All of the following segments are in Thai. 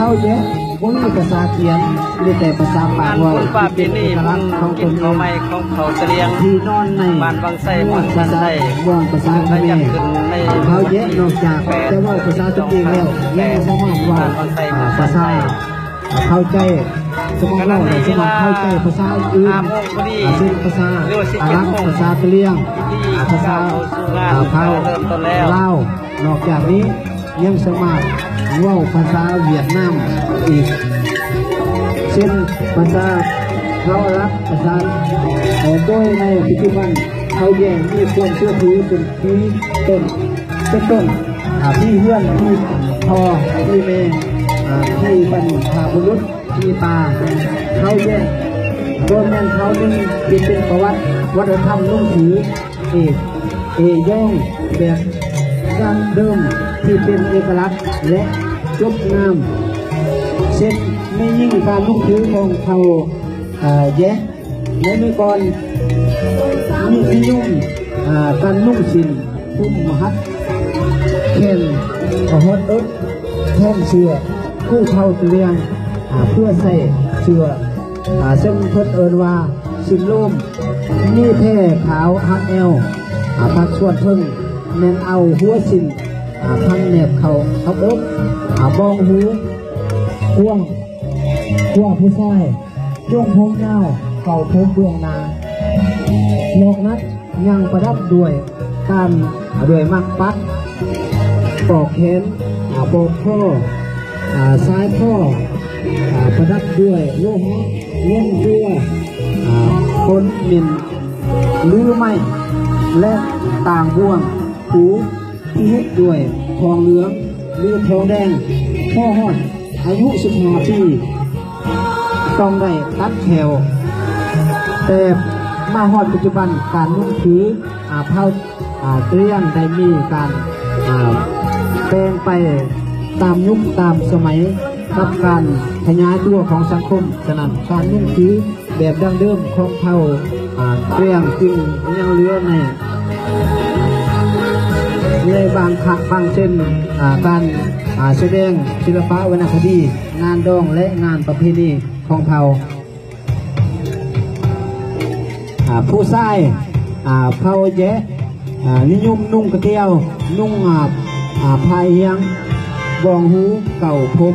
เขาเยอะบ่มีภาษาเขียนมีแต่ภาษาปาก บุ ว่า ญป่าปีนี้มัน ของต กิน นเอ เขา ง ไม่ของเขาเสลียง ที่นอนใน บ้านบางไส้บ้าน ภา บ้าน ษา ไส้ บ้านภาษาเขมรเขาเยอะนอกจากจะว่าภาษาตัวเองแล้วยังสามารถว่าภาษาเข้าใจสมองเราสามารถเข้าใจภาษาอื่นเช่นภาษาอาหรับภาษากะเหรี่ยงภาษาเผ่าลาวนอกจากนี้ยังสามารถเว้าภาษาเวียดนามอีกเช่นภาษาเขารับภาษาโดยในปัจจุบันเขาแย่งมีควรเชื่อถือเป็นที่ต้นพี่เพื่อนพี่พอพี่เมย์พี่บรรพบุรุษพี่ตาเขาแย่งโดยแม่นเขาเป็นประวัติวัฒนธรรมนุ่งถือย่องแบบดั้งเดิมที่เป็นเอกลักษณ์และยกงามเช่นไม่ยิ่งการนุ่งถือของเขาแย่ในเมื่อก่อนมีนิยมการนุ่งสิ้นพุ่มหัดแขนฮอดอึดแทนเสื้อคู่เท่าเรียงเพื่อใส่เสื้อซึ่งเพิ่นเอิ้นว่าสิ้นลมมีแท่ขาวหักแอวพักส่วนเพิ่งแม่นเอาหัวสิ้นพันแนบเขาอกบองหูห่วงผู้ชายจ้วงพงเงาเก่าพงเบื้องนานอกนั้นยังประดับด้วยการด้วยมักปัดปอกแขนปอกข้อซ้ายข้อประดับด้วยโลหะเงินด้วยคนมินลือไม้และต่างบ่วงหูที่เฮ็ดด้วยทองเหลืองหรือทองแดงพ่อฮอดอายุ15 ปีต้องได้ตัดแถวแต่มาฮอดปัจจุบันการนุ่งถือเผาเกลี้ยงได้มีการแปลงไปตามยุคตามสมัยกับการขยายตัวของสังคมฉะนั้นการนุ่งถือแบบดั้งเดิมของเผาเกลี้ยงจึงยังเหลือในบางคักบางเช่นการแสดงศิลปะวรรณคดีงานดองและงานประเพณีของเผ่าผู้ชายเผ่าแยะนิยมนุ่งกระเทียวนุ่งพายเฮียงบองหูเก่าผม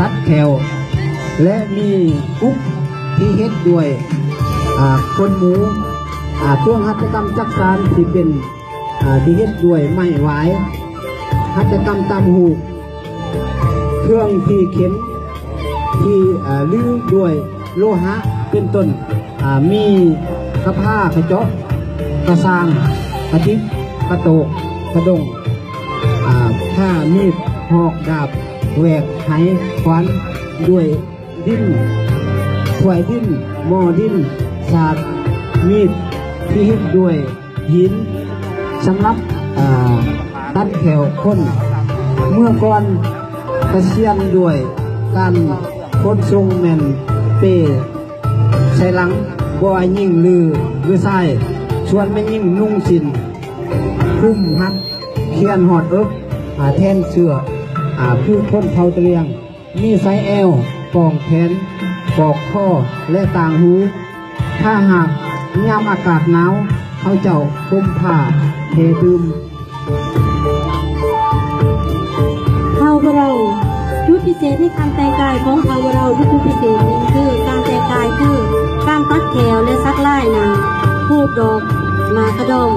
ตัดแขวและมีกุ๊กที่เฮ็ดด้วยคนหมูเครื่องหัตถกรรมจักสานที่เป็นที่เฮ็ดด้วยไม้หวายหัตถกรรมตามหูเครื่องที่เข็มที่ลื้อด้วยโลหะเป็นต้นมีกระพ้ากระจกกระซางกระติกกระโตกกระดงผ้ามีดหอกดาบแหวกไหขวานด้วยดิ้นถ้วยดิ้นหม้อดิ้นสากมีดที่เฮ็ดด้วยหินสำหรับตัดแขวคนเมื่อก่อนกระเซียนด้วยการคนทรงแมนเปใส่หลังบ่อยยิ่งลือไส้ชวนไม่ยิ่งนุ่งสินคุ้มหัดเขียนหอดอึกแทนเสื้อผู้คนเผาเตรียงมีไซแอลปองแขนปอกข้อและต่างหูถ้าหากยามอากาศหนาวเขาเจ้าคลุมผ้าเทดื่มเราชุดพิเศษในการแต่งกายของเราชุดพิเศษนี้คือการแต่งกายคือการตัดแขวและซักไล่นางผูกดอกมากระดอง